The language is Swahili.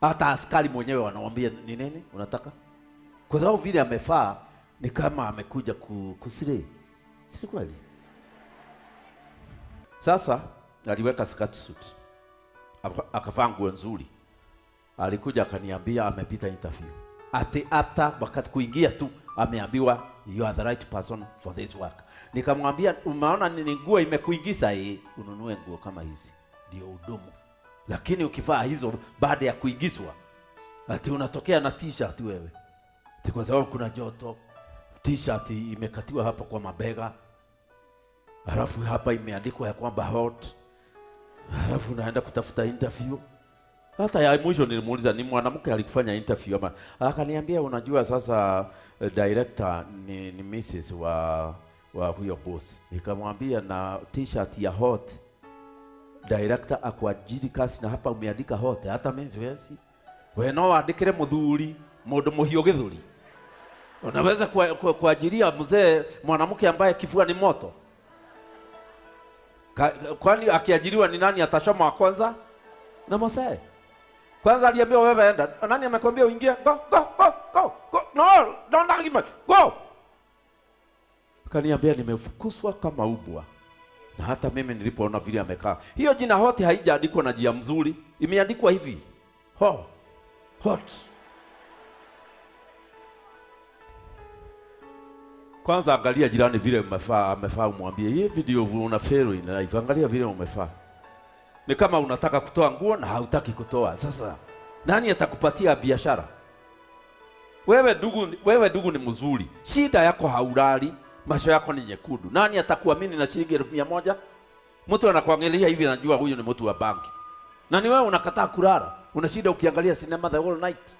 Hata askari mwenyewe wanamwambia ni nini unataka? Kwa sababu vile amefaa ni kama amekuja kusiri. Si kweli? Sasa aliweka skirt suit. Akavaa nguo nzuri. Alikuja akaniambia amepita interview. Hata wakati kuingia tu ameambiwa you are the right person for this work. Nikamwambia umeona ni nguo imekuingiza ununue nguo kama hizi ndio udumu. Lakini ukivaa hizo baada ya kuingizwa ati unatokea na t-shirt wewe. Kwa sababu kuna joto, t-shirt imekatiwa hapa kwa mabega. Halafu hapa imeandikwa ya kwamba hot. Halafu unaenda kutafuta interview. Hata ya mwisho nilimuuliza ni mwanamke alikufanya interview ama akaniambia unajua sasa director ni Mrs. wa huyo boss. Nikamwambia na t-shirt ya hot director akuajiri kasi na hapa umeandika hot hata mimi siwezi. Wewe no andikire muthuri mundu muhio githuri. Unaweza kuajiria mzee mwanamke ambaye kifua ni moto? Kwani akiajiriwa ni nani atashoma wa kwanza? Na mzee. Kwanza aliambia wewe enda. Nani amekwambia uingie? Go. No, don't argue. Go. Kaniambia nimefukuzwa kama ubwa. Na hata mimi nilipoona vile amekaa. Hiyo jina hot haijaandikwa na jia mzuri. Imeandikwa hivi. Hot. Kwanza angalia jirani vile amefaa umwambie hii video una fail in life. Angalia vile umefaa. Ni kama unataka kutoa nguo na hautaki kutoa. Sasa nani atakupatia biashara? Wewe ndugu ni mzuri. Shida yako haulali, macho yako ni nyekundu. Nani atakuamini na shilingi 100? Mtu anakuangalia hivi anajua huyu ni mtu wa banki. Na ni wewe unakataa kulala. Unashinda ukiangalia sinema the whole night.